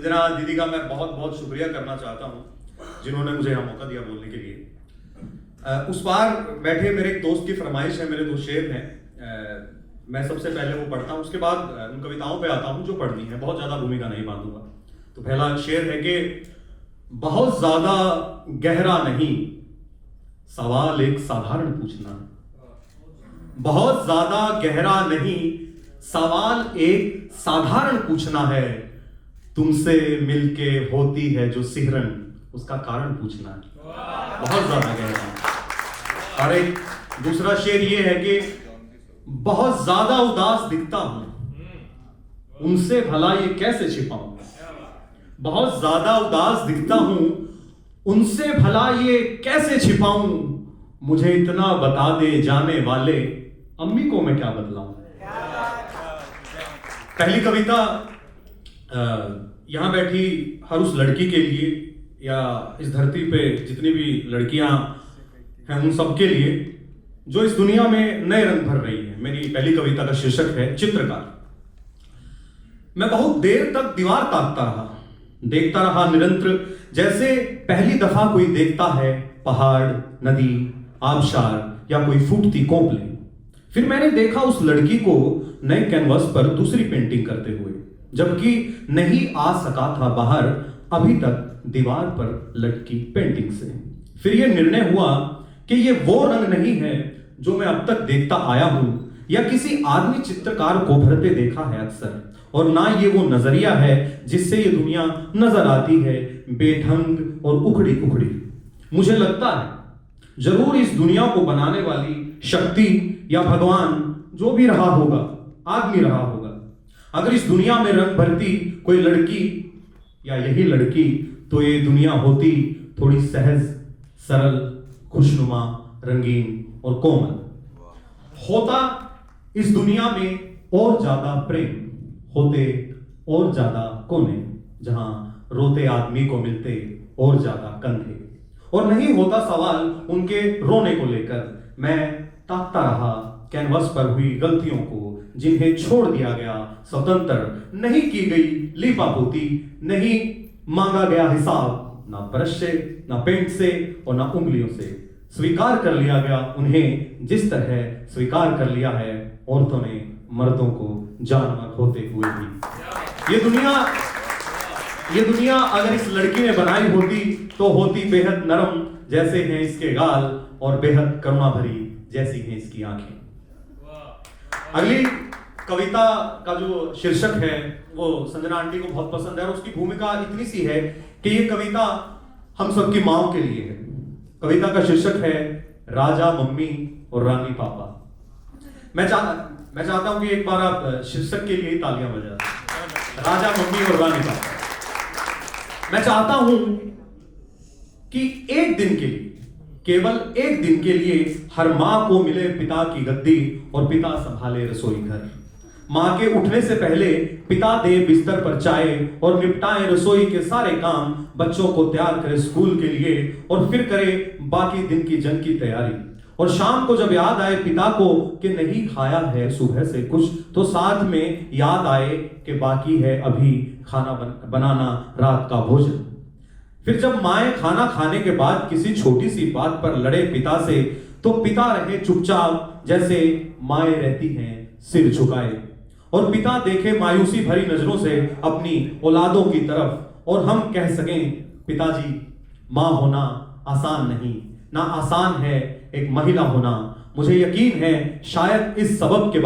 संजना दीदी का मैं बहुत बहुत शुक्रिया करना चाहता हूँ जिन्होंने मुझे यहाँ मौका दिया बोलने के लिए। उस पार बैठे मेरे एक दोस्त की फरमाइश है, मेरे दो शेर हैं, मैं सबसे पहले वो पढ़ता हूँ, उसके बाद उन कविताओं पे आता हूँ जो पढ़नी है, बहुत ज़्यादा भूमिका नहीं बांधूंगा। तो पहला शेर है कि बहुत ज़्यादा गहरा नहीं, सवाल एक साधारण पूछना। बहुत ज़्यादा गहरा नहीं, सवाल एक साधारण पूछना है। तुमसे मिलके होती है जो सिहरन, उसका कारण पूछना है। बहुत ज्यादा गहरा। और एक दूसरा शेर ये है कि बहुत ज्यादा उदास दिखता हूं, उनसे भला ये कैसे छिपाऊं। बहुत ज्यादा उदास दिखता हूं, उनसे भला ये कैसे छिपाऊं। मुझे इतना बता दे जाने वाले, अम्मी को मैं क्या बतलाऊं। पहली कविता यहां बैठी हर उस लड़की के लिए, या इस धरती पे जितनी भी लड़कियां हैं उन सब के लिए जो इस दुनिया में नए रंग भर रही है। मेरी पहली कविता का शीर्षक है चित्रकार। मैं बहुत देर तक दीवार ताकता रहा, देखता रहा निरंतर, जैसे पहली दफा कोई देखता है पहाड़, नदी, आबशार या कोई फूटती कोपले। फिर मैंने देखा उस लड़की को नए कैनवास पर दूसरी पेंटिंग करते हुए, जबकि नहीं आ सका था बाहर अभी तक दीवार पर लटकी पेंटिंग से। फिर यह निर्णय हुआ कि यह वो रंग नहीं है जो मैं अब तक देखता आया हूं, या किसी आदमी चित्रकार को भरते देखा है अक्सर, और ना ये वो नजरिया है जिससे ये दुनिया नजर आती है बेढंग और उखड़ी उखड़ी। मुझे लगता है जरूर इस दुनिया को बनाने वाली शक्ति या भगवान जो भी रहा होगा, आदमी रहा होगा। अगर इस दुनिया में रंग भरती कोई लड़की या यही लड़की, तो ये दुनिया होती थोड़ी सहज, सरल, खुशनुमा, रंगीन और कोमल। होता इस दुनिया में और ज्यादा प्रेम, होते और ज्यादा कोने, जहां रोते आदमी को मिलते और ज्यादा कंधे। और नहीं होता सवाल उनके रोने को लेकर। मैं ताकता रहा कैनवस पर हुई गलतियों को, जिन्हें छोड़ दिया गया स्वतंत्र, नहीं की गई लीपापोती, नहीं मांगा गया हिसाब, ना ब्रश से, ना पेंट से और ना उंगलियों से। स्वीकार कर लिया गया उन्हें जिस तरह स्वीकार कर लिया है औरतों ने मर्दों को जानवर होते हुए भी। ये दुनिया अगर इस लड़की ने बनाई होती तो होती बेहद नरम जैसे हैं इसके गाल, और बेहद करुणा भरी जैसी हैं इसकी आंखें। अगली कविता का जो शीर्षक है वो संजना आंटी को बहुत पसंद है, और उसकी भूमिका इतनी सी है कि ये कविता हम सबकी माओ के लिए है। कविता का शीर्षक है राजा मम्मी और रानी पापा। मैं चाहता हूं कि एक बार आप शीर्षक के लिए तालियां बजा दें। राजा मम्मी और रानी पापा। मैं चाहता हूं कि एक दिन के लिए, केवल एक दिन के लिए हर मां को मिले पिता की गद्दी और पिता संभाले रसोई घर। मां के उठने से पहले पिता दे बिस्तर पर चाय और निपटाए रसोई के सारे काम, बच्चों को तैयार करे स्कूल के लिए और फिर करे बाकी दिन की जंग की तैयारी। और शाम को जब याद आए पिता को कि नहीं खाया है सुबह से कुछ, तो साथ में याद आए कि बाकी है अभी खाना बनाना रात का भोजन। फिर जब माएं खाना खाने के बाद किसी छोटी सी बात पर लड़े पिता से, तो पिता रहे चुपचाप जैसे माएं रहती हैं सिर झुकाए, और पिता देखे मायूसी भरी नजरों से अपनी औलादों की तरफ, और हम कह सकें पिताजी, मां होना आसान नहीं, ना आसान है एक महिला होना। मुझे यकीन है शायद इस सबक के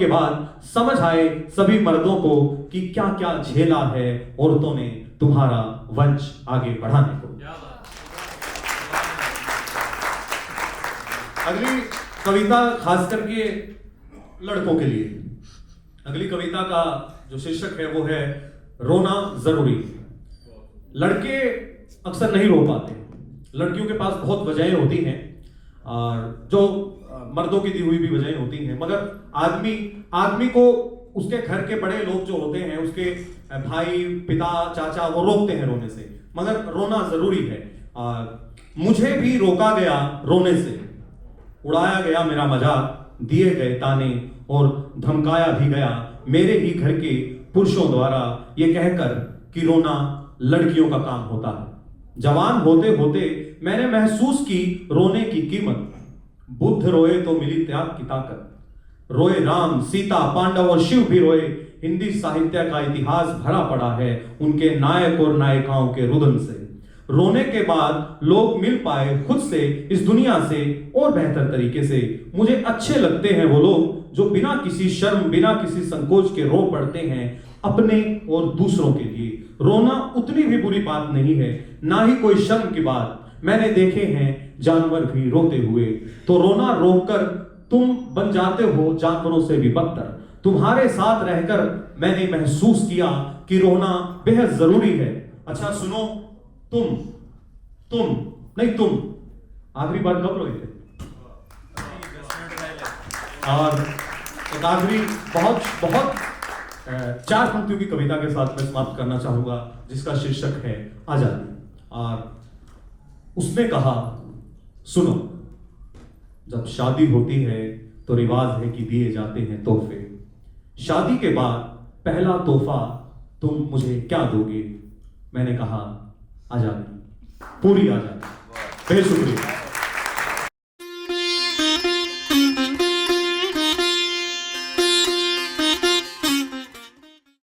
बाद समझ आए सभी मर्दों को कि क्या क्या झेला है औरतों ने तुम्हारा वंश आगे बढ़ाने को। अगली कविता खास करके लड़कों के लिए। अगली कविता का जो शीर्षक है वो है रोना जरूरी। लड़के अक्सर नहीं रो पाते, लड़कियों के पास बहुत वजहें होती हैं, और जो मर्दों की दी हुई भी वजहें होती हैं, मगर आदमी को उसके घर के बड़े लोग जो होते हैं, उसके भाई, पिता, चाचा, वो रोकते हैं रोने से, मगर रोना जरूरी है। मुझे भी रोका गया रोने से, उड़ाया गया मेरा मजाक, दिए गए ताने और धमकाया भी गया मेरे ही घर के पुरुषों द्वारा ये कहकर कि रोना लड़कियों का काम होता है। जवान होते होते मैंने महसूस की रोने की कीमत। बुद्ध रोए तो मिली त्याग की ताकत। रोए राम, सीता, पांडव और शिव भी रोए। हिंदी साहित्य का इतिहास भरा पड़ा है उनके नायक और नायिकाओं के रुदन से। रोने के बाद लोग मिल पाए खुद से, इस दुनिया से और बेहतर तरीके से। मुझे अच्छे लगते हैं वो लोग जो बिना किसी शर्म, बिना किसी संकोच के रो पड़ते हैं अपने और दूसरों के लिए। रोना उतनी भी बुरी बात नहीं है, ना ही कोई शर्म की बात। मैंने देखे हैं जानवर भी रोते हुए। तो रोना रोककर तुम बन जाते हो जानवरों से भी बदतर। तुम्हारे साथ रहकर मैंने महसूस किया कि रोना बेहद जरूरी है। अच्छा सुनो, तुम नहीं, तुम आखिरी बार कब रोए थे? और एक आखिरी बहुत बहुत 4 पंक्तियों की कविता के साथ मैं समाप्त करना चाहूंगा, जिसका शीर्षक है आजादी। और उसने कहा, सुनो, जब शादी होती है तो रिवाज है कि दिए जाते हैं तोहफे। शादी के बाद पहला तोहफा तुम मुझे क्या दोगे? मैंने कहा आजादी, पूरी आजादी। बेशुक्रिया।